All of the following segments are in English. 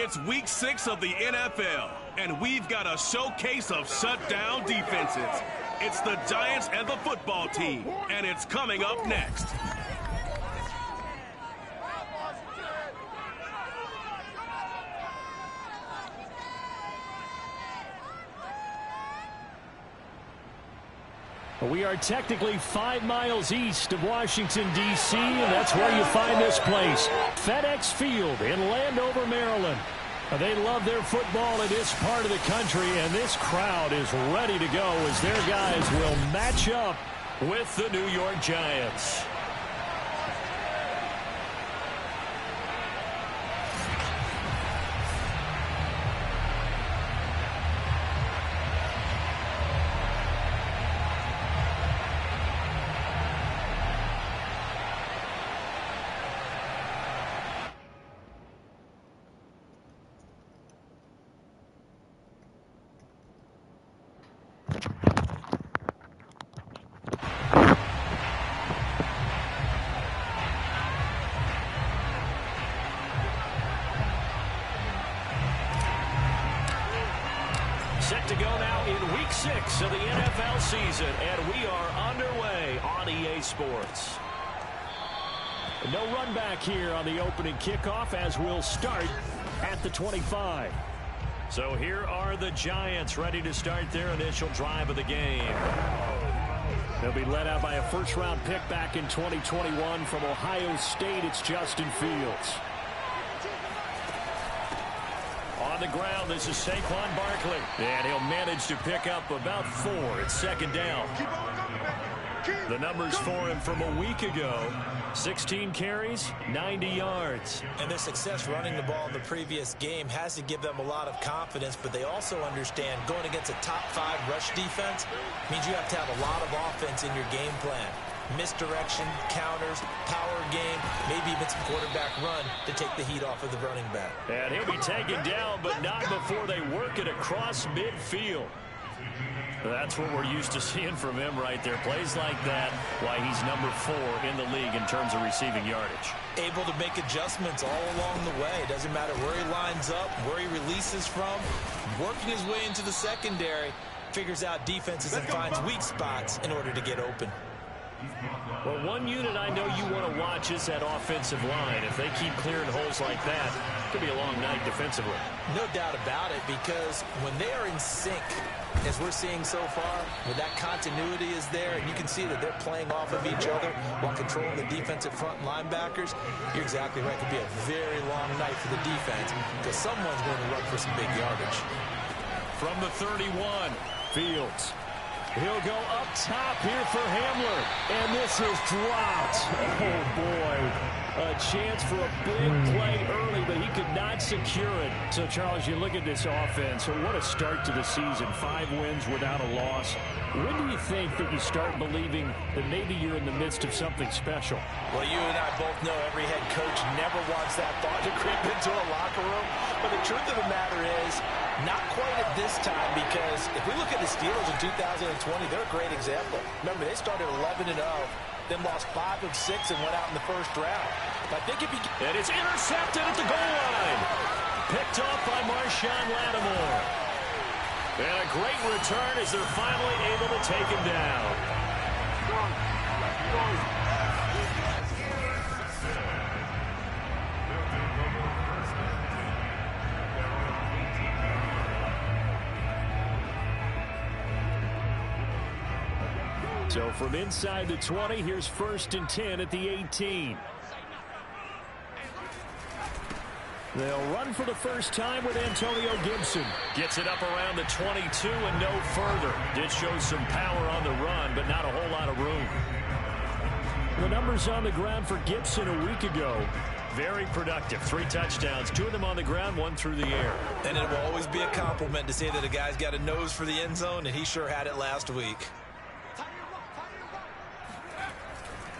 It's week 6 of the NFL, and we've got a showcase of shutdown defenses. It's the Giants and the football team, and it's coming up next. We are technically 5 miles east of Washington, D.C., and that's where you find this place, FedEx Field in Landover, Maryland. They love their football in this part of the country, and this crowd is ready to go as their guys will match up with the New York Giants. Set to go now in week 6 of the NFL season, and we are underway on EA Sports. No run back here on the opening kickoff as we'll start at the 25. So here are the Giants ready to start their initial drive of the game. They'll be led out by a first-round pick back in 2021 from Ohio State. It's Justin Fields. On the ground, this is Saquon Barkley. And he'll manage to pick up about 4. It's second down. The numbers for him from a week ago: 16 carries, 90 yards. And their success running the ball in the previous game has to give them a lot of confidence, but they also understand going against a top 5 rush defense means you have to have a lot of offense in your game plan. Misdirection, counters, power game, maybe even some quarterback run to take the heat off of the running back. And he'll be taken down, but not before they work it across midfield. That's what we're used to seeing from him right there. Plays like that, why he's number 4 in the league in terms of receiving yardage. Able to make adjustments all along the way. Doesn't matter where he lines up, where he releases from. Working his way into the secondary, figures out defenses and finds weak spots in order to get open. Well, one unit I know you want to watch is that offensive line. If they keep clearing holes like that, it could be a long night defensively. No doubt about it, because when they are in sync, as we're seeing so far, when that continuity is there, and you can see that they're playing off of each other while controlling the defensive front linebackers, you're exactly right. It could be a very long night for the defense because someone's going to run for some big yardage. From the 31, Fields. He'll go up top here for Hamler. And this is dropped. Oh, boy. A chance for a big play early, but he could not secure it. So, Charles, you look at this offense. What a start to the season. 5 wins without a loss. When do you think that you start believing that maybe you're in the midst of something special? Well, you and I both know every head coach never wants that thought to creep into a locker room. But the truth of the matter is, not quite at this time, because if we look at the Steelers in 2020, they're a great example. Remember, they started 11-0, then lost 5 of 6 and went out in the first round. But I think if you... And it's intercepted at the goal line. Picked off by Marshawn Lattimore. And a great return as they're finally able to take him down. So from inside the 20, here's 1st and 10 at the 18. They'll run for the first time with Antonio Gibson. Gets it up around the 22 and no further. Did show some power on the run, but not a whole lot of room. The numbers on the ground for Gibson a week ago. Very productive. 3 touchdowns, 2 of them on the ground, 1 through the air. And it will always be a compliment to say that a guy's got a nose for the end zone, and he sure had it last week.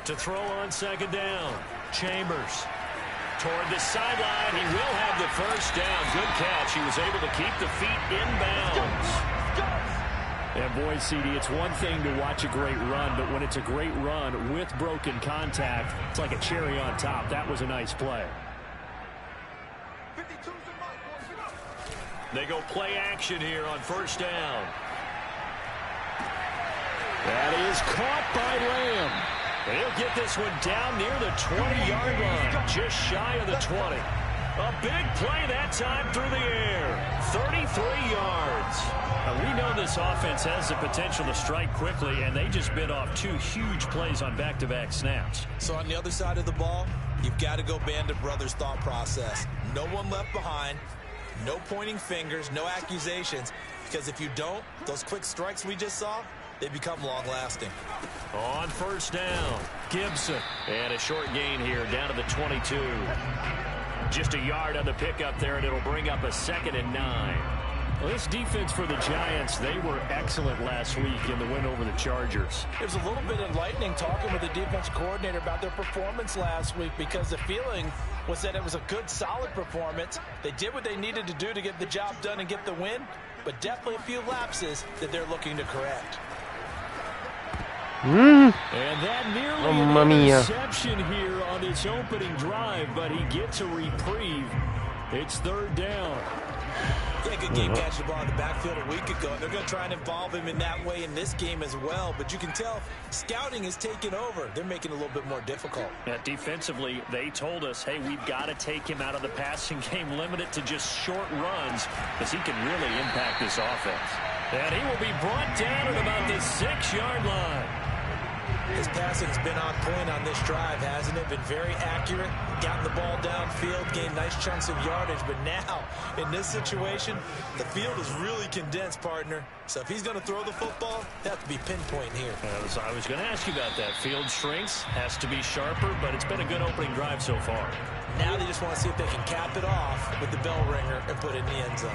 To throw on 2nd down, Chambers. Toward the sideline, he will have the first down. Good catch. He was able to keep the feet inbounds. And boy, CD, it's one thing to watch a great run, but when it's a great run with broken contact, it's like a cherry on top. That was a nice play. They go play action here on first down. That is caught by Lamb. He'll get this one down near the 20-yard line, just shy of the 20. A big play that time through the air. 33 yards. Now, we know this offense has the potential to strike quickly, and they just bit off 2 huge plays on back-to-back snaps. So on the other side of the ball, you've got to go Band of Brothers thought process. No one left behind. No pointing fingers, no accusations, because if you don't, those quick strikes we just saw, they become long-lasting. On first down, Gibson. And a short gain here, down to the 22. Just a yard on the pickup there, and it'll bring up a 2nd and 9. Well, this defense for the Giants, they were excellent last week in the win over the Chargers. It was a little bit enlightening talking with the defense coordinator about their performance last week, because the feeling was that it was a good, solid performance. They did what they needed to do to get the job done and get the win, but definitely a few lapses that they're looking to correct. And that nearly an interception here on its opening drive, but he gets a reprieve. It's 3rd down. Yeah, good game catching the ball in the backfield a week ago. They're going to try and involve him in that way in this game as well. But you can tell scouting is taking over. They're making it a little bit more difficult. Yeah, defensively, they told us, hey, we've got to take him out of the passing game, limit it to just short runs, because he can really impact this offense. And he will be brought down at about the 6-yard line. His passing's been on point on this drive, hasn't it? Been very accurate, gotten the ball downfield, gained nice chunks of yardage. But now, in this situation, the field is really condensed, partner. So if he's going to throw the football, they have to be pinpoint here. I was going to ask you about that. Field shrinks, has to be sharper, but it's been a good opening drive so far. Now they just want to see if they can cap it off with the bell ringer and put it in the end zone.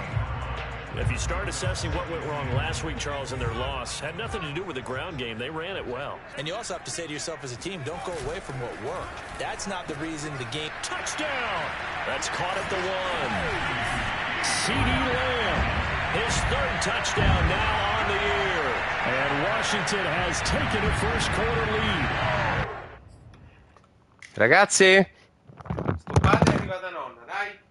If you start assessing what went wrong last week, Charles, in their loss, had nothing to do with the ground game. They ran it well. And you also have to say to yourself as a team, don't go away from what worked. That's not the reason the game... Touchdown! That's caught at the 1. CeeDee Lamb, his 3rd touchdown now on the year. And Washington has taken a first-quarter lead. Ragazzi, sto padre è arrivata nonna, dai.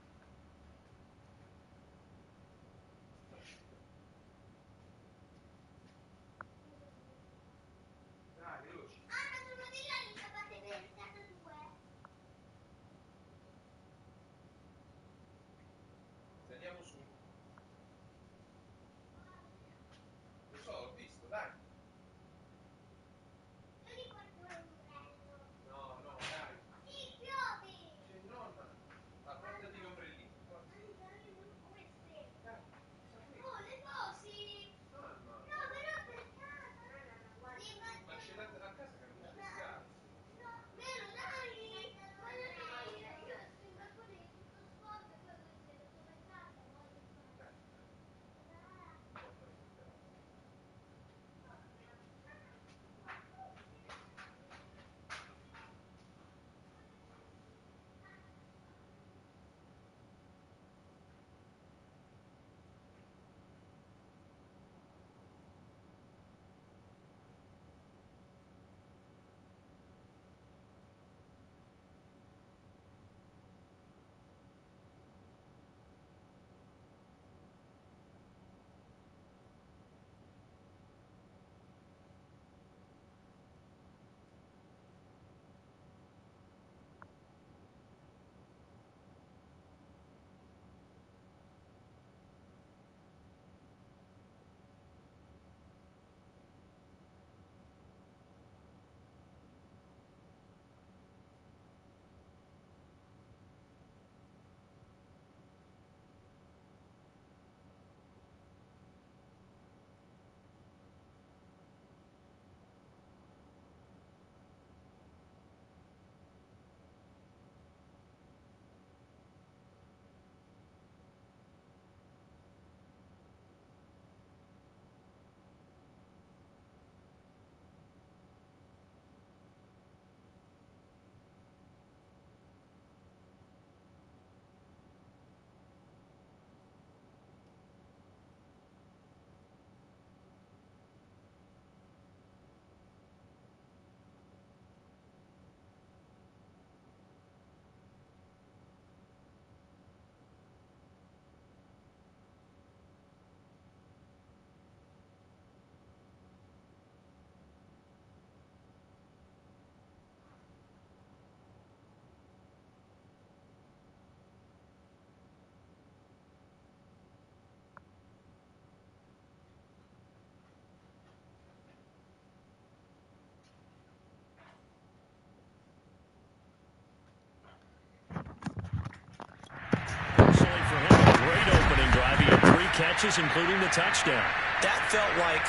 catches, including the touchdown. That felt like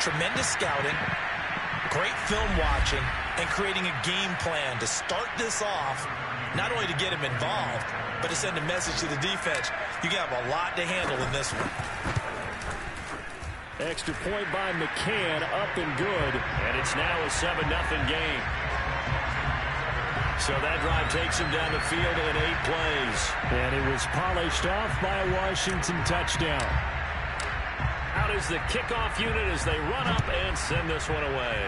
tremendous scouting, great film watching, and creating a game plan to start this off, not only to get him involved, but to send a message to the defense. You have a lot to handle in this one. Extra point by McCann, up and good, and it's now a 7-0 game. So that drive takes him down the field in 8 plays. And it was polished off by a Washington touchdown. Out is the kickoff unit as they run up and send this one away.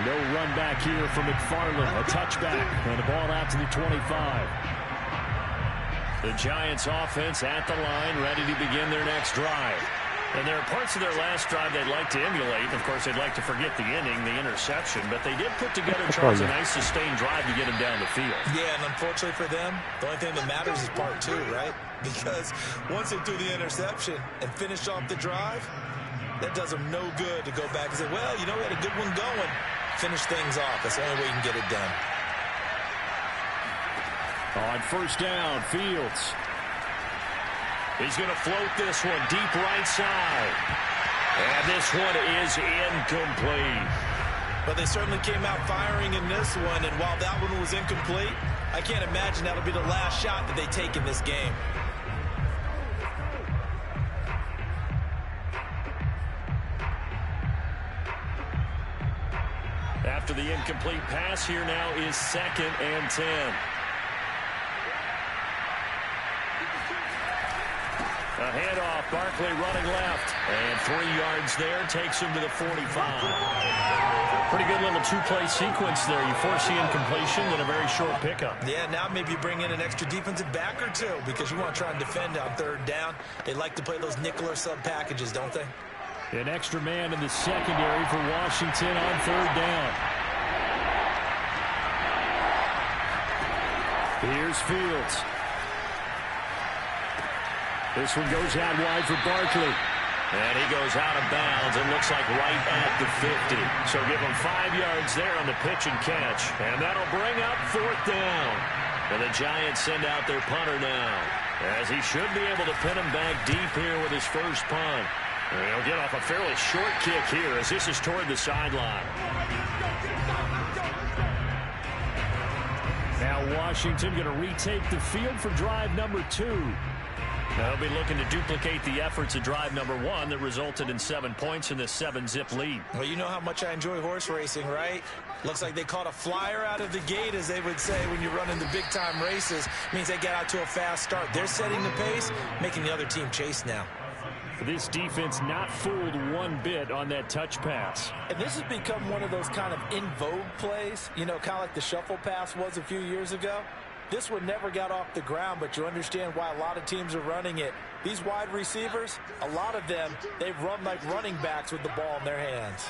No run back here for McFarland. A touchback and the ball out to the 25. The Giants offense at the line, ready to begin their next drive. And there are parts of their last drive they'd like to emulate. Of course, they'd like to forget the inning, the interception, but they did put together, Charles, a nice sustained drive to get him down the field. Yeah, and unfortunately for them, the only thing that matters is part 2, right? Because once they threw the interception and finished off the drive, that does them no good to go back and say, well, you know, we had a good one going. Finish things off. That's the only way you can get it done. On first down, Fields. He's going to float this one deep right side. And this one is incomplete. But they certainly came out firing in this one, and while that one was incomplete, I can't imagine that'll be the last shot that they take in this game. After the incomplete pass, here now is 2nd and 10. A handoff, Barkley running left, and 3 yards there, takes him to the 45. Pretty good little 2-play sequence there. You force the incompletion, then a very short pickup. Yeah, now maybe you bring in an extra defensive back or 2 because you want to try and defend on 3rd down. They like to play those nickel or sub packages, don't they? An extra man in the secondary for Washington on 3rd down. Here's Fields. This one goes out wide for Barkley. And he goes out of bounds. It looks like right at the 50. So give him 5 yards there on the pitch and catch. And that'll bring up 4th down. And the Giants send out their punter now, as he should be able to pin him back deep here with his first punt. And he'll get off a fairly short kick here as this is toward the sideline. Now Washington going to retake the field for drive number 2. They'll be looking to duplicate the efforts of drive number 1 that resulted in 7 points in this 7-zip lead. Well, you know how much I enjoy horse racing, right? Looks like they caught a flyer out of the gate, as they would say when you're running the big-time races. Means they get out to a fast start. They're setting the pace, making the other team chase now. This defense not fooled one bit on that touch pass. And this has become one of those kind of in vogue plays, you know, kind of like the shuffle pass was a few years ago. This one never got off the ground, but you understand why a lot of teams are running it. These wide receivers, a lot of them, they run like running backs with the ball in their hands.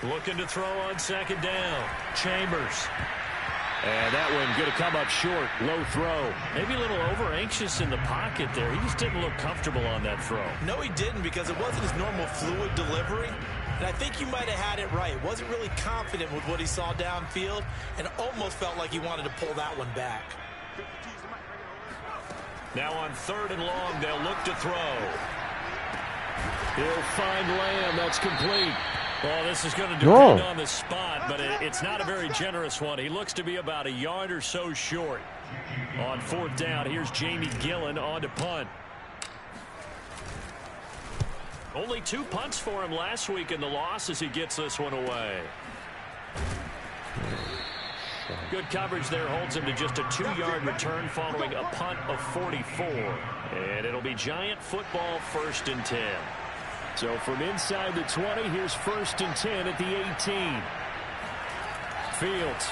Looking to throw on 2nd down. Chambers. And that one going to come up short. Low throw. Maybe a little over-anxious in the pocket there. He just didn't look comfortable on that throw. No, he didn't, because it wasn't his normal fluid delivery. And I think you might have had it right. Wasn't really confident with what he saw downfield and almost felt like he wanted to pull that one back. Now on 3rd and long, they'll look to throw. He'll find Lamb. That's complete. Well, this is going to depend on the spot, but it's not a very generous one. He looks to be about a yard or so short. On 4th down, here's Jamie Gillen on to punt. Only 2 punts for him last week in the loss as he gets this one away. Good coverage there holds him to just a 2-yard return following a punt of 44. And it'll be Giant football 1st and 10. So from inside the 20, here's 1st and 10 at the 18. Fields.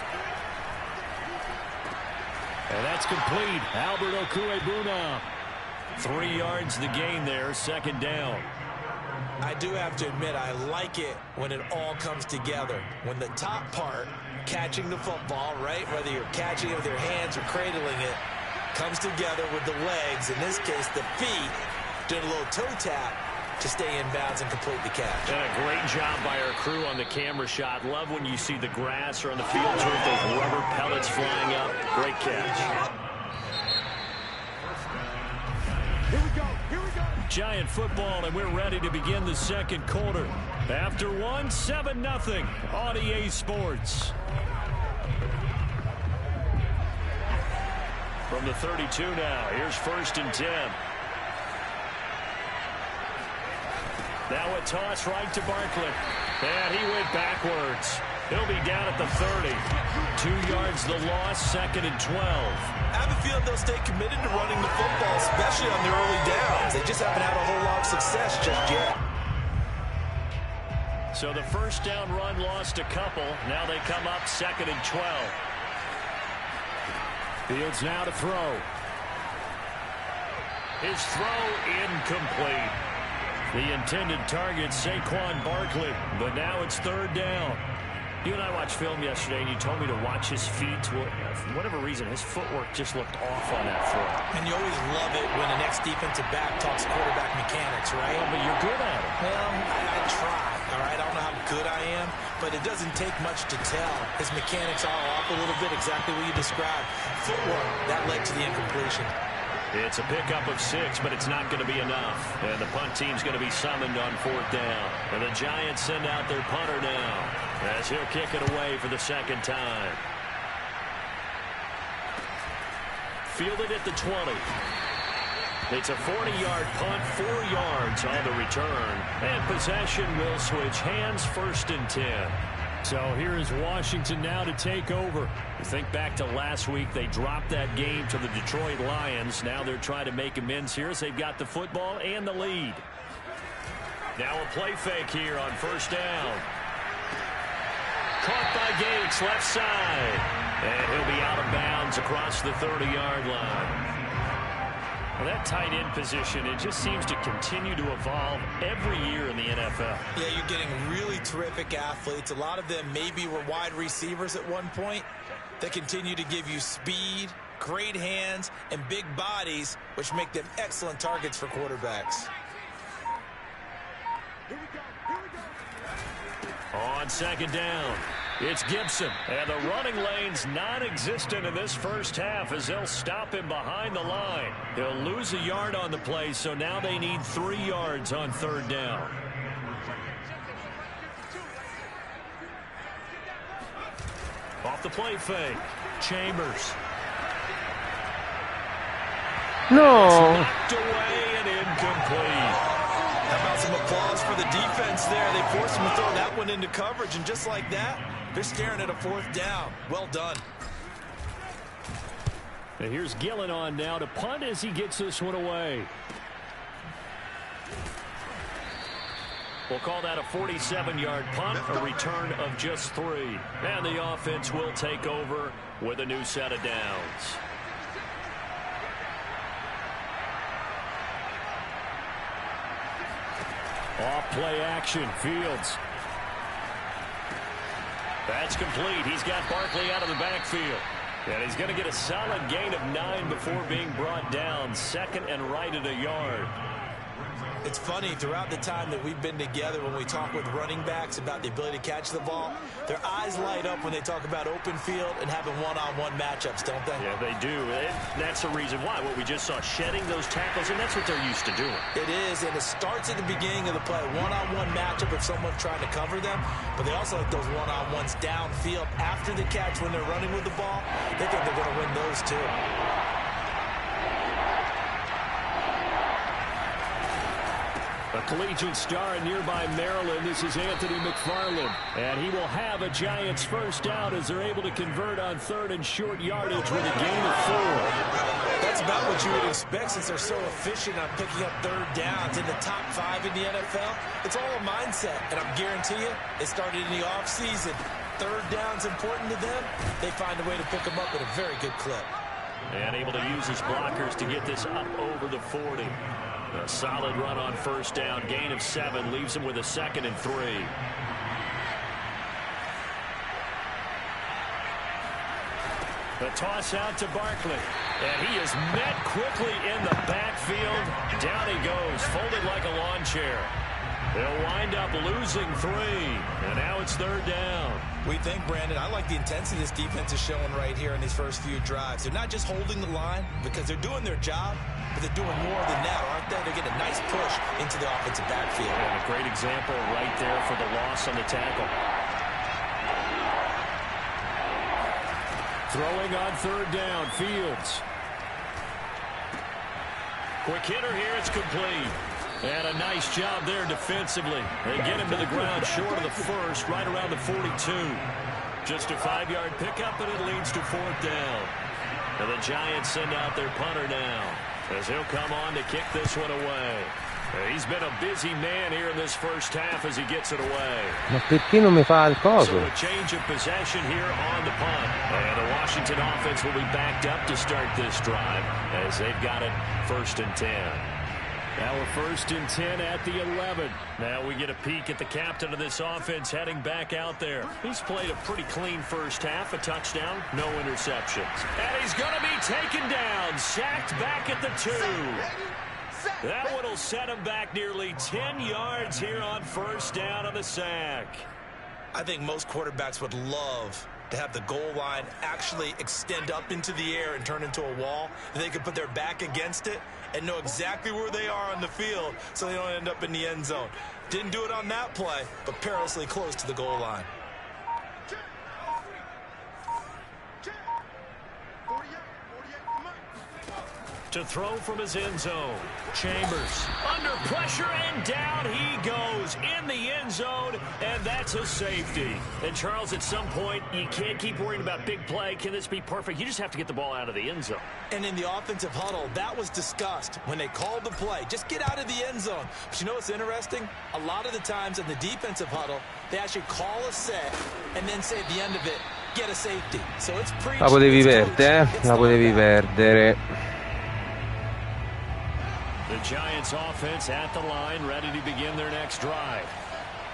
And that's complete. Albert Okwuegbunam. 3 yards the gain there, 2nd down. I do have to admit, I like it when it all comes together. When the top part, catching the football, right, whether you're catching it with your hands or cradling it, comes together with the legs, in this case the feet, doing a little toe tap to stay in bounds and complete the catch. And a great job by our crew on the camera shot. Love when you see the grass or on the field turf, those rubber pellets flying up. Great catch. Here we go. Giant football, and we're ready to begin the second quarter. After 7-0 on EA Sports. From the 32 now, here's 1st and 10. Now a toss right to Barkley. And he went backwards. He'll be down at the 30. 2 yards the loss, 2nd and 12. I have a feeling they'll stay committed to running the football, especially on their early downs. They just haven't had a whole lot of success just yet. So the first down run lost a couple. Now they come up 2nd and 12. Fields now to throw. His throw incomplete. The intended target, Saquon Barkley, but now it's 3rd down. You and I watched film yesterday, and you told me to watch his feet. Well, for whatever reason, his footwork just looked off on that throw. And you always love it when the next defensive back talks quarterback mechanics, right? Well, but you're good at it. Well, I try, all right? I don't know how good I am, but it doesn't take much to tell. His mechanics are off a little bit, exactly what you described. Footwork, that led to the incompletion. It's a pickup of 6, but it's not going to be enough. And the punt team's going to be summoned on 4th down. And the Giants send out their punter now, as he'll kick it away for the 2nd time. Fielded at the 20. It's a 40-yard punt, 4 yards on the return. And possession will switch hands, 1st and 10. So here is Washington now to take over. You think back to last week, they dropped that game to the Detroit Lions. Now they're trying to make amends here as they've got the football and the lead. Now a play fake here on 1st down. Caught by Gates, left side. And he'll be out of bounds across the 30-yard line. Well, that tight end position, it just seems to continue to evolve every year in the NFL. Yeah, you're getting really terrific athletes. A lot of them maybe were wide receivers at one point. They continue to give you speed, great hands, and big bodies, which make them excellent targets for quarterbacks. On 2nd down, it's Gibson. And the running lane's non-existent in this first half as they'll stop him behind the line. He'll lose a yard on the play, so now they need 3 yards on 3rd down. Off the play fake, Chambers. No. Knocked away and incomplete. How about some applause for the defense there? They forced him to throw that one into coverage, and just like that, they're staring at a 4th down. Well done. And here's Gillen on now to punt as he gets this one away. We'll call that a 47-yard punt, a return of just 3. And the offense will take over with a new set of downs. Off play action, Fields. That's complete. He's got Barkley out of the backfield. And he's going to get a solid gain of 9 before being brought down. 2nd and right at a yard. It's funny, throughout the time that we've been together, when we talk with running backs about the ability to catch the ball, their eyes light up when they talk about open field and having one-on-one matchups, don't they? Yeah, they do. And that's the reason why. What we just saw, shedding those tackles, and that's what they're used to doing. It is, and it starts at the beginning of the play. One-on-one matchup if someone's trying to cover them, but they also like those one-on-ones downfield after the catch when they're running with the ball. They think they're going to win those too. A collegiate star in nearby Maryland. This is Anthony McFarland. And he will have a Giants first down as they're able to convert on 3rd and short yardage with a gain of 4. That's about what you would expect since they're so efficient on picking up 3rd downs in the top 5 in the NFL. It's all a mindset, and I guarantee you, it started in the offseason. 3rd down's important to them. They find a way to pick them up at a very good clip. And able to use his blockers to get this up over the 40. A solid run on 1st down. Gain of 7 leaves him with a 2nd and 3. The toss out to Barkley. And he is met quickly in the backfield. Down he goes, folded like a lawn chair. They'll wind up losing 3. And now it's 3rd down. We think, Brandon, I like the intensity this defense is showing right here in these first few drives. They're not just holding the line because they're doing their job, but they're doing more than that, aren't they? They're getting a nice push into the offensive backfield. And a great example right there for the loss on the tackle. Throwing on 3rd down, Fields. Quick hitter here, it's complete. And a nice job there defensively. They get him to the ground short of the first, right around the 42. Just a 5-yard pickup, and it leads to 4th down. And the Giants send out their punter now, as he'll come on to kick this one away. He's been a busy man here in this first half as he gets it away. Ma perché non mi fa il coso? So a change of possession here on the punt. And the Washington offense will be backed up to start this drive as they've got it 1st and 10. Now we're 1st and 10 at the 11. Now we get a peek at the captain of this offense heading back out there. He's played a pretty clean first half, a touchdown, no interceptions. And he's going to be taken down, sacked back at the 2. That one will set him back nearly 10 yards here on 1st down on the sack. I think most quarterbacks would love to have the goal line actually extend up into the air and turn into a wall. They could put their back against it and know exactly where they are on the field so they don't end up in the end zone. Didn't do it on that play, but perilously close to the goal line. To throw from his end zone. Chambers under pressure, and down he goes in the end zone, and that's a safety. And Charles, at some point, you can't keep worrying about big play. Can this be perfect? You just have to get the ball out of the end zone. And in the offensive huddle, that was discussed when they called the play. Just get out of the end zone. But you know what's interesting? A lot of the times in the defensive huddle, they actually call a set and then say at the end of it, get a safety. So it's preached. La potevi perdere, La potevi perdere. The Giants offense at the line, ready to begin their next drive.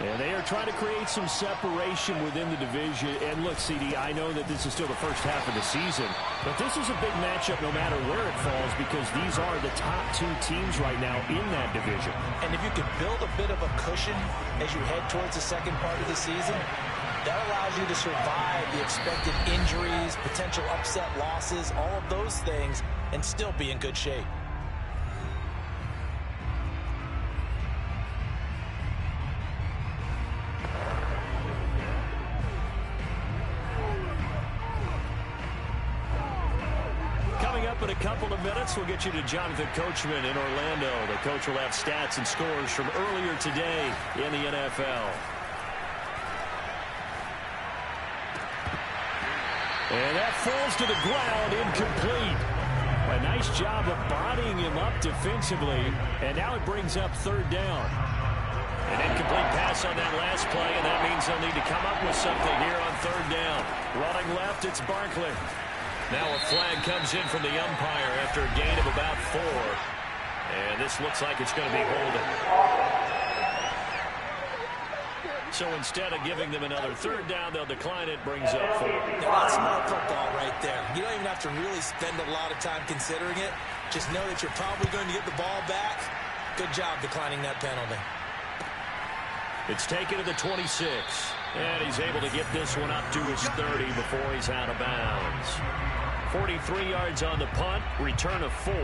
And they are trying to create some separation within the division. And look, CD, I know that this is still the first half of the season, but this is a big matchup no matter where it falls because these are the top 2 teams right now in that division. And if you could build a bit of a cushion as you head towards the second part of the season, that allows you to survive the expected injuries, potential upset losses, all of those things, and still be in good shape. In a couple of minutes, we'll get you to Jonathan Coachman in Orlando. The coach will have stats and scores from earlier today in the NFL. And that falls to the ground, incomplete. A nice job of bodying him up defensively, and now it brings up 3rd down. An incomplete pass on that last play, and that means they'll need to come up with something here on 3rd down. Running left, it's Barkley. Now a flag comes in from the umpire after a gain of about 4. And this looks like it's going to be holding. So instead of giving them another 3rd down, they'll decline it, brings up 4. Now that's smart football right there. You don't even have to really spend a lot of time considering it. Just know that you're probably going to get the ball back. Good job declining that penalty. It's taken to the 26. And he's able to get this one up to his 30 before he's out of bounds. 43 yards on the punt, return of 4,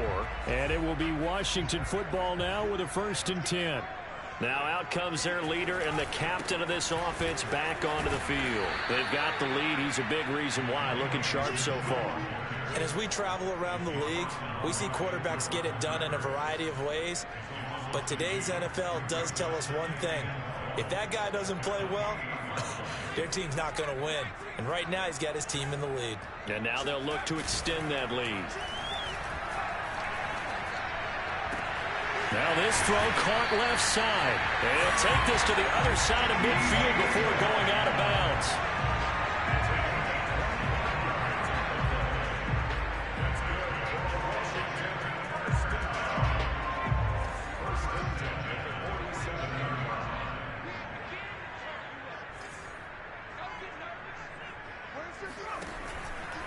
and it will be Washington football now with a 1st and 10. Now out comes their leader and the captain of this offense back onto the field. They've got the lead. He's a big reason why, looking sharp so far. And as we travel around the league, we see quarterbacks get it done in a variety of ways. But today's NFL does tell us one thing. If that guy doesn't play well, their team's not going to win. And right now, he's got his team in the lead. And now they'll look to extend that lead. Now this throw caught left side. They'll take this to the other side of midfield before going out of bounds.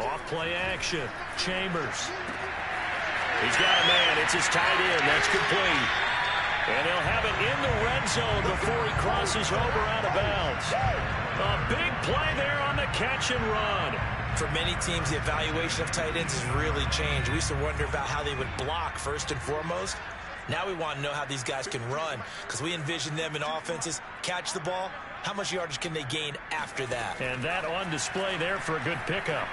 Off play action. Chambers. He's got a man. It's his tight end. That's complete. And he'll have it in the red zone before he crosses over out of bounds. A big play there on the catch and run. For many teams, the evaluation of tight ends has really changed. We used to wonder about how they would block first and foremost. Now we want to know how these guys can run, because we envision them in offenses catch the ball. How much yardage can they gain after that? And that on display there for a good pickup.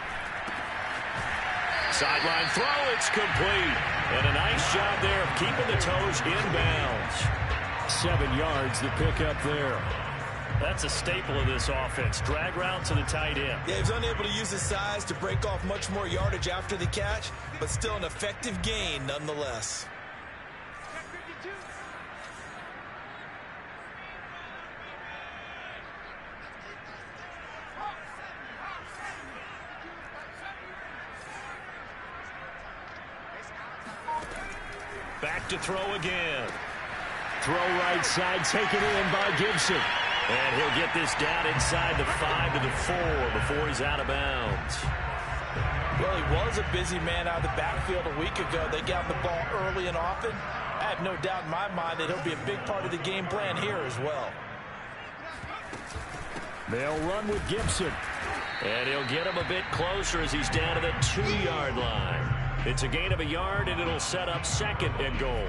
Sideline throw, it's complete. And a nice job there of keeping the toes inbounds. 7 yards, the pickup there. That's a staple of this offense. Drag route to the tight end. Yeah, he was unable to use his size to break off much more yardage after the catch, but still an effective gain nonetheless. Back to throw again. Throw right side, taken in by Gibson. And he'll get this down inside the 5 to the 4 before he's out of bounds. Well, he was a busy man out of the backfield a week ago. They got the ball early and often. I have no doubt in my mind that he'll be a big part of the game plan here as well. They'll run with Gibson. And he'll get him a bit closer as he's down to the 2-yard line. It's a gain of a yard, and it'll set up 2nd and goal.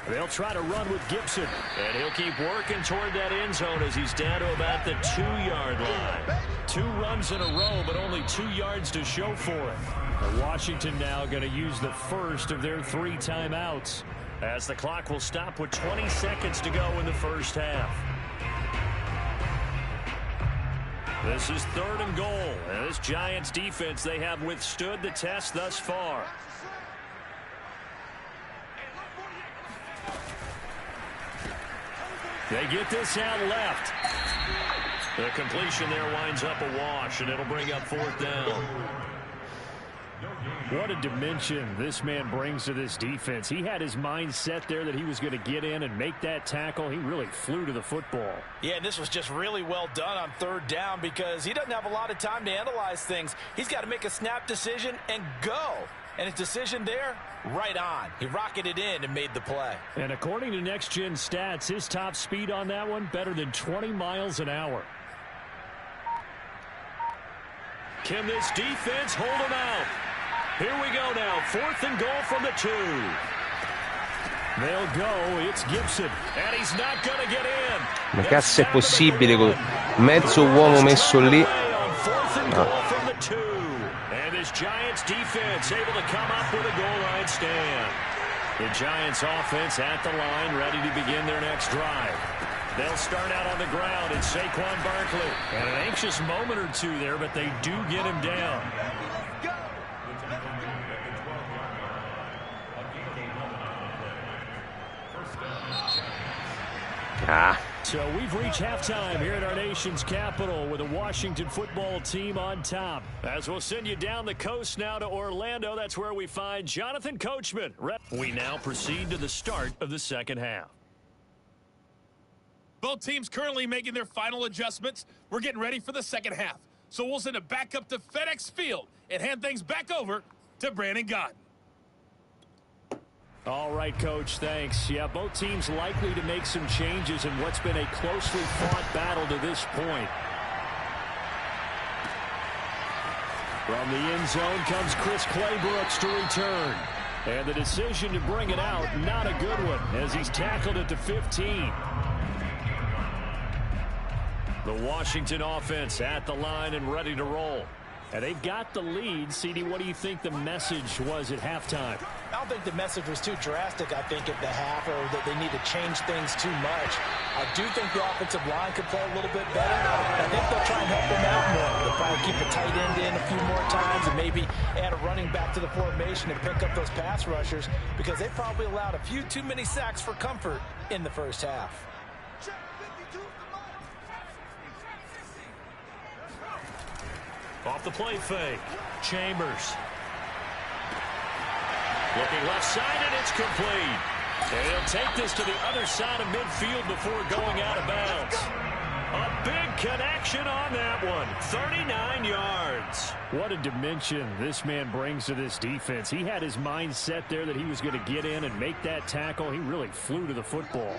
They'll try to run with Gibson, and he'll keep working toward that end zone as he's down to about the 2-yard line. 2 runs in a row, but only 2 yards to show for it. Washington now going to use the first of their 3 timeouts, as the clock will stop with 20 seconds to go in the first half. This is 3rd and goal, and this Giants defense, they have withstood the test thus far. They get this out left. The completion there winds up a wash, and it'll bring up 4th down. What a dimension this man brings to this defense. He had his mind set there that he was going to get in and make that tackle. He really flew to the football. Yeah, and this was just really well done on 3rd down because he doesn't have a lot of time to analyze things. He's got to make a snap decision and go. And his decision there, right on. He rocketed in and made the play. And according to Next Gen Stats, his top speed on that one, better than 20 miles an hour. Can this defense hold him out? Here we go now. 4th and goal from the 2. They'll go. It's Gibson. And he's not going to get in. Ma cazzo è possibile con mezzo uomo messo lì? 4th and goal from the 2. And this Giants defense able to come up with a goal line stand. The Giants offense at the line, ready to begin their next drive. They'll start out on the ground. It's Saquon Barkley. And an anxious moment or 2 there, but they do get him down. So we've reached halftime here at our nation's capital with the Washington football team on top. As we'll send you down the coast now to Orlando, that's where we find Jonathan Coachman. We now proceed to the start of the second half. Both teams currently making their final adjustments. We're getting ready for the second half. So we'll send it back up to FedEx Field and hand things back over to Brandon Gott. All right, Coach, thanks. Yeah, both teams likely to make some changes in what's been a closely fought battle to this point. From the end zone comes Chris Claybrooks to return. And the decision to bring it out, not a good one, as he's tackled at the 15. The Washington offense at the line and ready to roll. And they've got the lead. CD, what do you think the message was at halftime? I don't think the message was too drastic, I think, at the half, or that they need to change things too much. I do think the offensive line could play a little bit better. I think they'll try and help them out more. They'll probably keep the tight end in a few more times and maybe add a running back to the formation and pick up those pass rushers, because they probably allowed a few too many sacks for comfort in the first half. Off the play fake. Chambers. Looking left side, and it's complete. And he'll take this to the other side of midfield before going out of bounds. A big connection on that one. 39 yards. What a dimension this man brings to this defense. He had his mind set there that he was going to get in and make that tackle. He really flew to the football.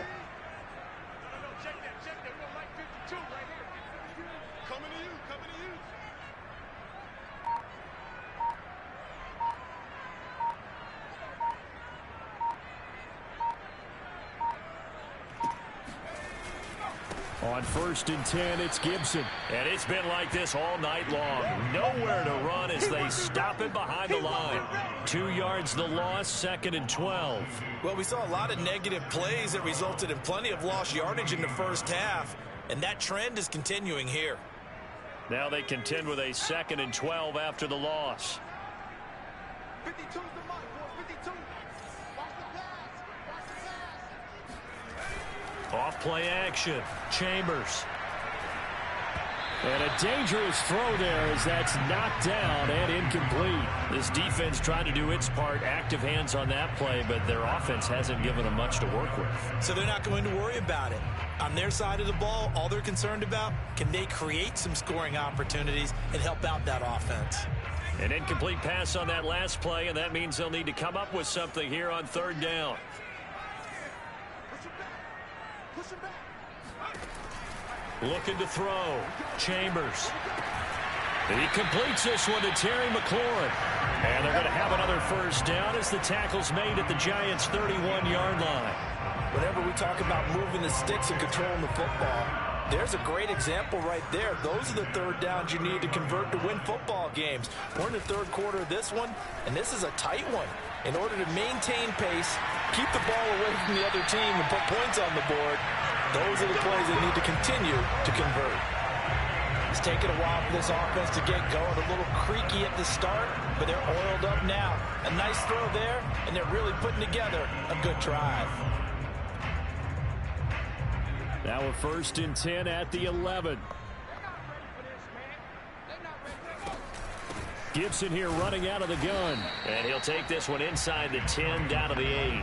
On 1st and 10, it's Gibson. And it's been like this all night long. Nowhere to run as they stop it behind the line. 2 yards the loss, 2nd and 12. Well, we saw a lot of negative plays that resulted in plenty of lost yardage in the first half, and that trend is continuing here. Now they contend with a 2nd and 12 after the loss. 52's the mark, 52. Watch the pass. Off play action. Chambers. And a dangerous throw there as that's knocked down and incomplete. This defense trying to do its part. Active hands on that play, but their offense hasn't given them much to work with. So they're not going to worry about it. On their side of the ball, all they're concerned about, can they create some scoring opportunities and help out that offense? An incomplete pass on that last play, and that means they'll need to come up with something here on 3rd down. Looking to throw. Chambers. He completes this one to Terry McLaurin. And they're going to have another 1st down as the tackle's made at the Giants' 31-yard line. Whenever we talk about moving the sticks and controlling the football, there's a great example right there. Those are the 3rd downs you need to convert to win football games. We're in the 3rd quarter of this one, and this is a tight one. In order to maintain pace, keep the ball away from the other team, and put points on the board, those are the plays they need to continue to convert. It's taken a while for this offense to get going. A little creaky at the start, but they're oiled up now. A nice throw there, and they're really putting together a good drive. Now a 1st and 10 at the 11. Gibson here running out of the gun. And he'll take this one inside the 10 down to the 8.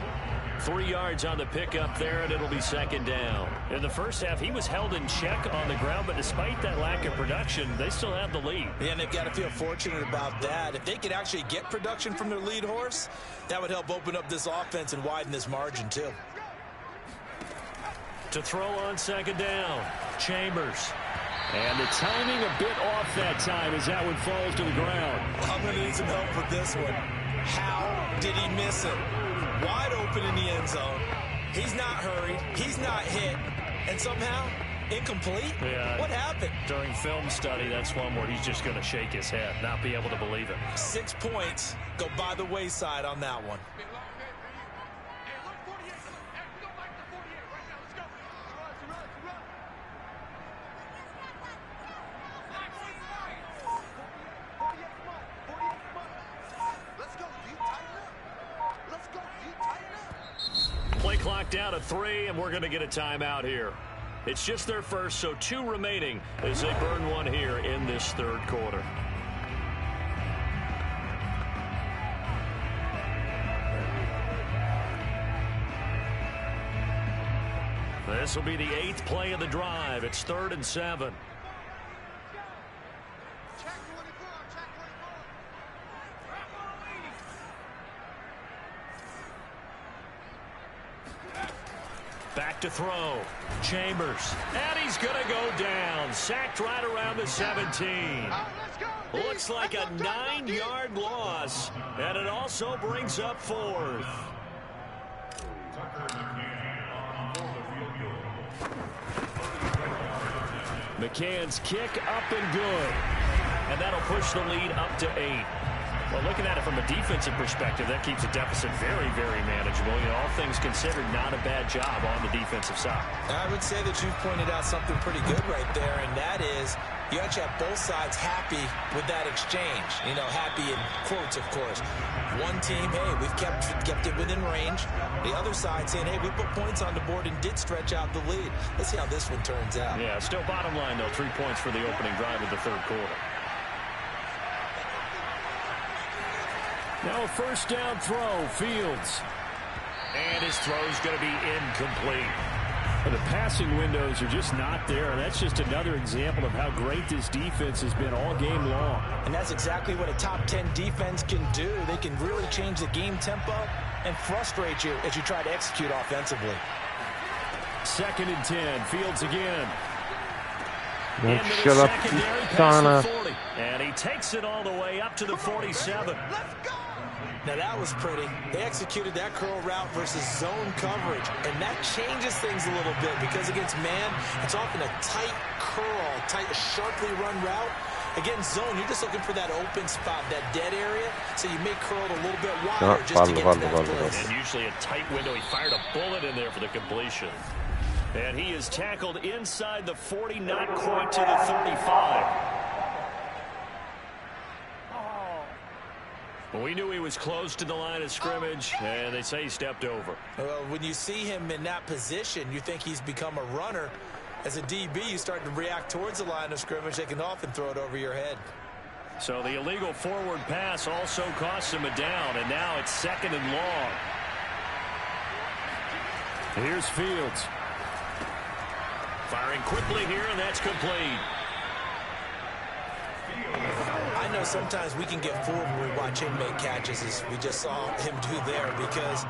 3 yards on the pickup there, and it'll be 2nd down. In the first half, he was held in check on the ground, but despite that lack of production, they still have the lead. Yeah, and they've got to feel fortunate about that. If they could actually get production from their lead horse, that would help open up this offense and widen this margin, too. To throw on 2nd down, Chambers. And the timing a bit off that time as that one falls to the ground. I'm going to need some help with this one. How did he miss it? Wide open in the end zone. He's not hurried. He's not hit. And somehow, incomplete? Yeah. What happened? During film study, that's one where he's just going to shake his head, not be able to believe it. 6 points go by the wayside on that one. Play clock down to 3, and we're going to get a timeout here. It's just their first, so 2 remaining as they burn one here in this 3rd quarter. This will be the 8th play of the drive. It's 3rd and 7. Back to throw. Chambers. And he's going to go down. Sacked right around the 17. Looks like a 9-yard loss. And it also brings up 4th. McCann's kick up and good. And that'll push the lead up to 8. Well, looking at it from a defensive perspective, that keeps a deficit very, very manageable. You know, all things considered, not a bad job on the defensive side. I would say that you've pointed out something pretty good right there, and that is you actually have both sides happy with that exchange. You know, happy in quotes, of course. One team, hey, we've kept it within range. The other side saying, hey, we put points on the board and did stretch out the lead. Let's see how this one turns out. Yeah, still bottom line, though, 3 points for the opening drive of the 3rd quarter. Now a first down throw, Fields. And his throw's going to be incomplete. The passing windows are just not there, and that's just another example of how great this defense has been all game long. And that's exactly what a top 10 defense can do. They can really change the game tempo and frustrate you as you try to execute offensively. 2nd and 10, Fields again. Shut up, puttana. And he takes it all the way up to the 47. Now that was pretty. They executed that curl route versus zone coverage, and that changes things a little bit because against man, it's often a tight curl, sharply run route. Against zone, you're just looking for that open spot, that dead area, so you may curl it a little bit wider just to get to that place. And usually a tight window. He fired a bullet in there for the completion. And he is tackled inside the 40, not quite to the 35. Well, we knew he was close to the line of scrimmage, and they say he stepped over. Well, when you see him in that position, you think he's become a runner. As a DB, you start to react towards the line of scrimmage. They can often throw it over your head. So the illegal forward pass also costs him a down, and now it's 2nd and long. Here's Fields. Firing quickly here, and that's complete. I know sometimes we can get fooled when we watch him make catches, as we just saw him do there, because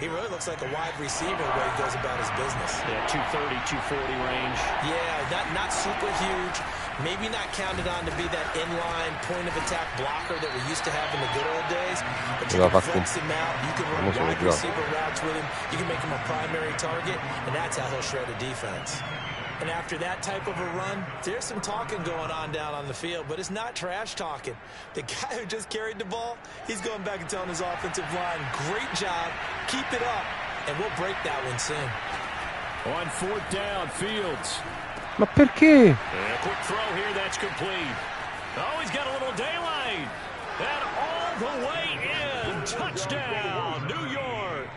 he really looks like a wide receiver the way he goes about his business. Yeah, 230, 240 range. Yeah, not super huge. Maybe not counted on to be that inline point-of-attack blocker that we used to have in the good old days. But you can flex him out. You can run wide receiver routes with him. You can make him a primary target, and that's how he'll shred a defense. And after that type of a run, there's some talking going on down on the field, but it's not trash talking. The guy who just carried the ball, he's going back and telling his offensive line, great job, keep it up, and we'll break that one soon. On 4th down, Fields. Ma perché? And a quick throw here, that's complete. Oh, he's got a little daylight. And all the way in. Touchdown, New York.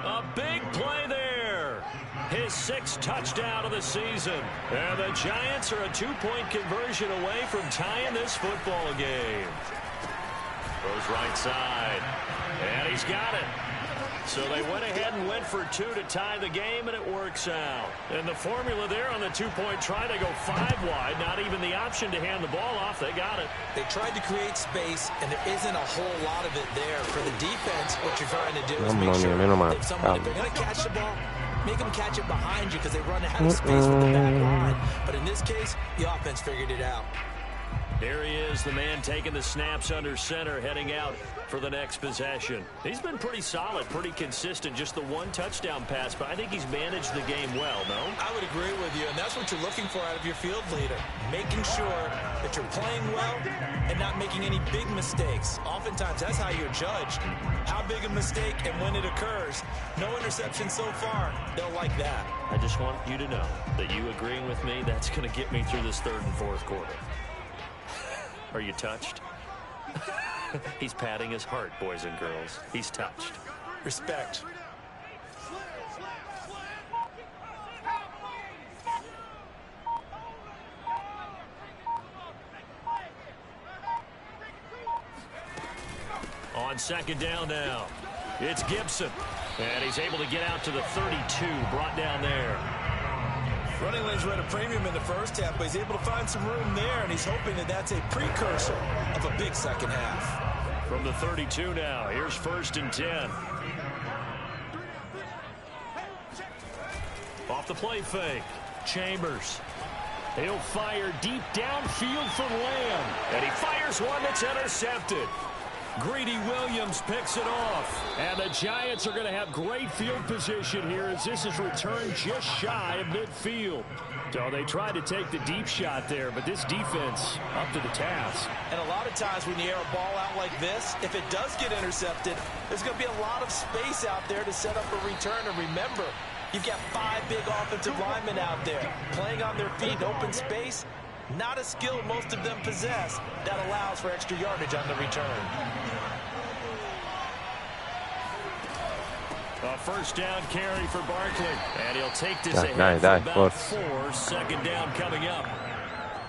A big play there. His 6th touchdown of the season. And the Giants are a 2-point conversion away from tying this football game. Goes right side. And he's got it. So they went ahead and went for 2 to tie the game, and it works out. And the formula there on the 2-point try, they go 5 wide. Not even the option to hand the ball off. They got it. They tried to create space, and there isn't a whole lot of it there. For the defense, what you're trying to do is make sure that someone, if they're going to catch the ball, make them catch it behind you because they run out of space with the back line. But in this case, the offense figured it out. There he is, the man taking the snaps under center, heading out for the next possession. He's been pretty solid, pretty consistent, just the 1 touchdown pass, but I think he's managed the game well, no? I would agree with you, and that's what you're looking for out of your field leader, making sure that you're playing well and not making any big mistakes. Oftentimes, that's how you're judged. How big a mistake and when it occurs. No interception so far. They'll like that. I just want you to know that you agreeing with me, that's going to get me through this 3rd and 4th quarter. Are you touched? He's patting his heart, boys and girls. He's touched. Respect. On 2nd down now, it's Gibson. And he's able to get out to the 32, brought down there. Running lanes were at a premium in the first half, but he's able to find some room there, and he's hoping that that's a precursor of a big second half. From the 32 now, here's 1st and 10. Off the play fake, Chambers. He'll fire deep downfield for Lamb, and he fires one that's intercepted. Greedy Williams picks it off. And the Giants are going to have great field position here as this is returned just shy of midfield. So they tried to take the deep shot there, but this defense up to the task. And a lot of times when you air a ball out like this, if it does get intercepted, there's going to be a lot of space out there to set up a return. And remember, you've got 5 big offensive linemen out there playing on their feet in open space. Not a skill most of them possess that allows for extra yardage on the return. A 1st down carry for Barkley. And he'll take this ahead for about 4. 2nd down coming up.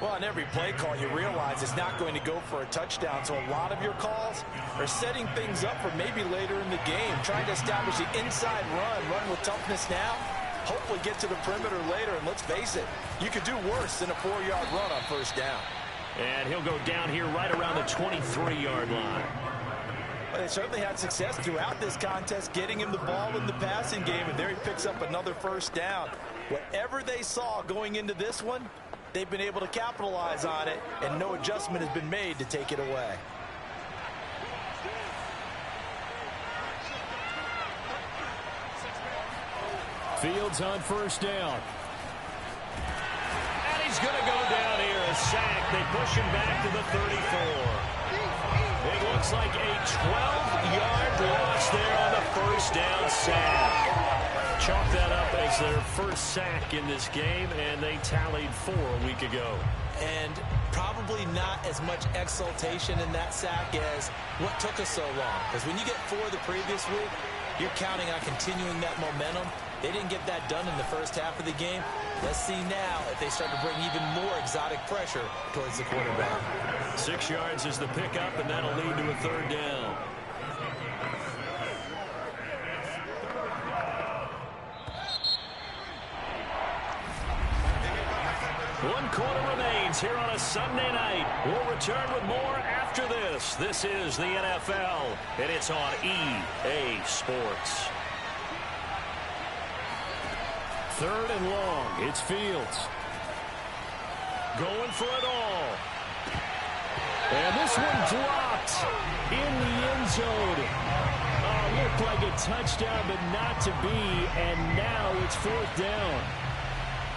Well, on every play call, you realize it's not going to go for a touchdown, so a lot of your calls are setting things up for maybe later in the game, trying to establish the inside run with toughness now, hopefully get to the perimeter later, and let's face it, you could do worse than a 4-yard run on first down. And he'll go down here right around the 23-yard line. But they certainly had success throughout this contest, getting him the ball in the passing game, and there he picks up another first down. Whatever they saw going into this one, they've been able to capitalize on it, and no adjustment has been made to take it away. Fields on first down. And he's going to go down here, a sack. They push him back to the 34. It looks like a 12-yard loss there on the first down sack. Chalk that up as their first sack in this game, and they tallied 4 a week ago. And probably not as much exultation in that sack as what took us so long. Because when you get 4 the previous week, you're counting on continuing that momentum. They didn't get that done in the first half of the game. Let's see now if they start to bring even more exotic pressure towards the quarterback. 6 yards is the pickup, and that'll lead to a third down. One quarter remains here on a Sunday night. We'll return with more after this. This is the NFL, and it's on EA Sports. 3rd and long. It's Fields. Going for it all. And this one dropped in the end zone. Looked like a touchdown, but not to be. And now it's 4th down.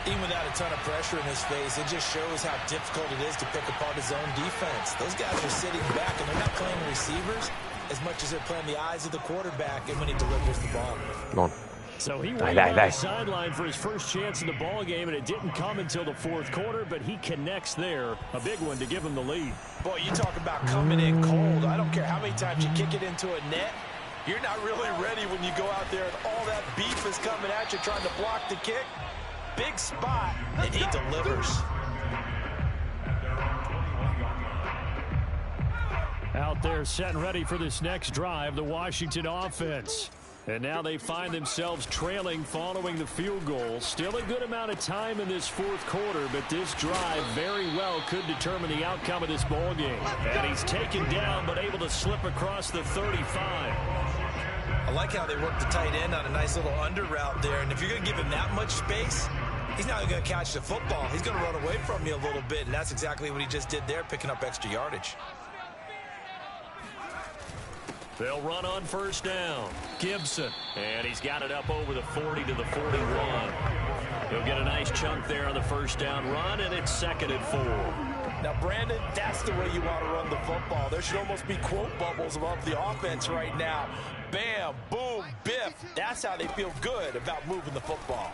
Even without a ton of pressure in his face, it just shows how difficult it is to pick apart his own defense. Those guys are sitting back, and they're not playing receivers as much as they're playing the eyes of the quarterback and when he delivers the ball. Come on. So he waited on the sideline for his first chance in the ball game, and it didn't come until the 4th quarter, but he connects there. A big one to give him the lead. Boy, you talk about coming in cold. I don't care how many times you kick it into a net. You're not really ready when you go out there and all that beef is coming at you trying to block the kick. Big spot, and he delivers. Out there set and ready for this next drive, the Washington offense. And now they find themselves trailing following the field goal. Still a good amount of time in this 4th quarter, but this drive very well could determine the outcome of this ball game. And he's taken down, but able to slip across the 35. I like how they work the tight end on a nice little under route there. And if you're going to give him that much space, he's not going to catch the football. He's going to run away from you a little bit, and that's exactly what he just did there, picking up extra yardage. They'll run on first down. Gibson. And he's got it up over the 40 to the 41. He'll get a nice chunk there on the first down run, and it's 2nd and 4. Now, Brandon, that's the way you want to run the football. There should almost be quote bubbles above the offense right now. Bam, boom, biff. That's how they feel good about moving the football.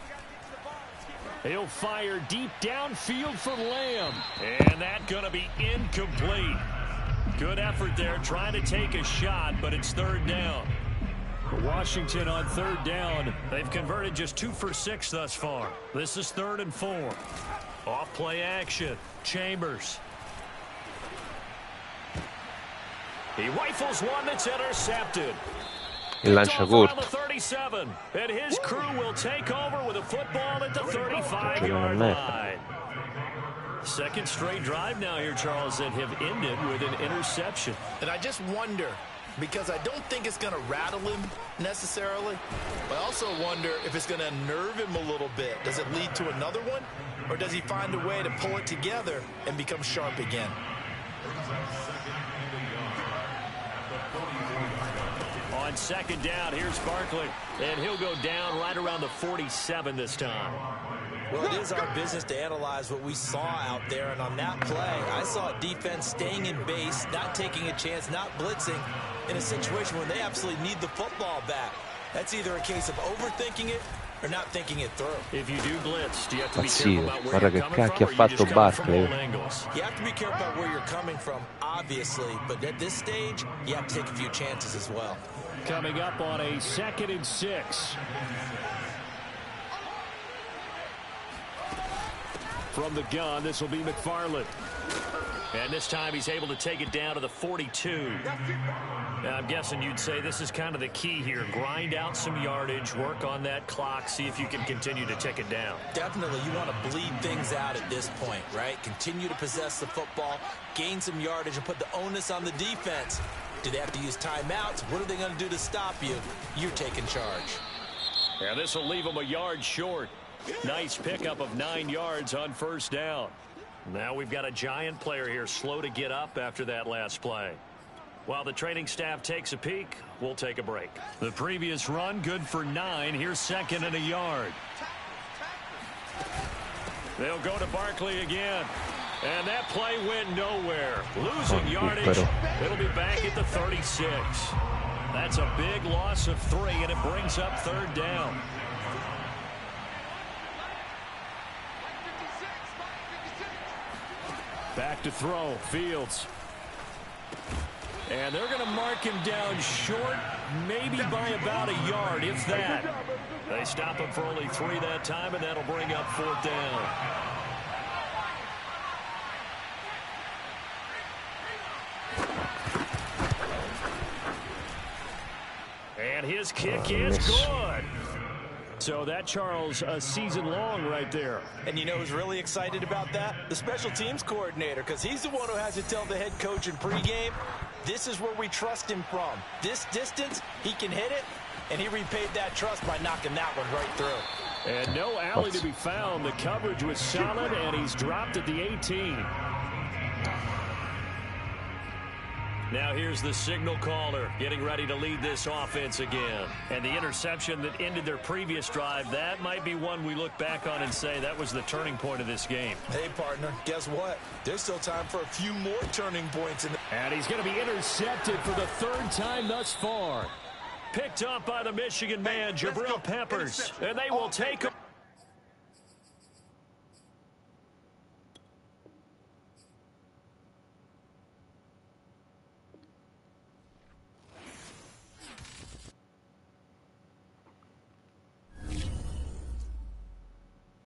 He'll fire deep downfield for Lamb. And that's going to be incomplete. Good effort there, trying to take a shot, but it's 3rd down. Washington on 3rd down. They've converted just 2 for 6 thus far. This is 3rd and 4. Off play action. Chambers. He rifles one that's intercepted. Il lancia corto. 37, and his crew will take over with a football at the 35-yard line. 2nd straight drive now here, Charles, that have ended with an interception. And I just wonder, because I don't think it's going to rattle him necessarily, but I also wonder if it's going to unnerve him a little bit. Does it lead to another one, or does he find a way to pull it together and become sharp again? On 2nd down, here's Barkley, and he'll go down right around the 47 this time. Well, it is our business to analyze what we saw out there, and on that play, I saw a defense staying in base, not taking a chance, not blitzing, in a situation where they absolutely need the football back. That's either a case of overthinking it or not thinking it through. If you do blitz, do you have to be careful about where you're coming cacchio from, or ha you fatto just come from Barkley. all angles? You have to be careful about where you're coming from, obviously, but at this stage, you have to take a few chances as well. Coming up on a 2nd and 6. From the gun, this will be McFarland. And this time he's able to take it down to the 42. Now, I'm guessing you'd say this is kind of the key here. Grind out some yardage, work on that clock, see if you can continue to tick it down. Definitely, you want to bleed things out at this point, right? Continue to possess the football, gain some yardage, and put the onus on the defense. Do they have to use timeouts? What are they going to do to stop you? You're taking charge. Yeah, this will leave them a yard short. Nice pickup of 9 yards on first down. Now we've got a Giant player here slow to get up after that last play. While the training staff takes a peek, we'll take a break. The previous run good for 9. Here's 2nd and a yard. They'll go to Barkley again. And that play went nowhere. Losing yardage. It'll be back at the 36. That's a big loss of 3, and it brings up 3rd down. Back to throw, Fields. And they're going to mark him down short, maybe by about a yard, if that. They stop him for only 3 that time, and that'll bring up 4th down. And his kick is good. So that, Charles, a season long right there. And you know who's really excited about that? The special teams coordinator, because he's the one who has to tell the head coach in pregame, this is where we trust him from. This distance, he can hit it, and he repaid that trust by knocking that one right through. And no alley to be found. The coverage was solid, and he's dropped at the 18. Now here's the signal caller getting ready to lead this offense again. And the interception that ended their previous drive, that might be one we look back on and say that was the turning point of this game. Hey, partner, guess what? There's still time for a few more turning points. And he's going to be intercepted for the 3rd time thus far. Picked up by the Michigan man, Jabril Peppers. And they will take him.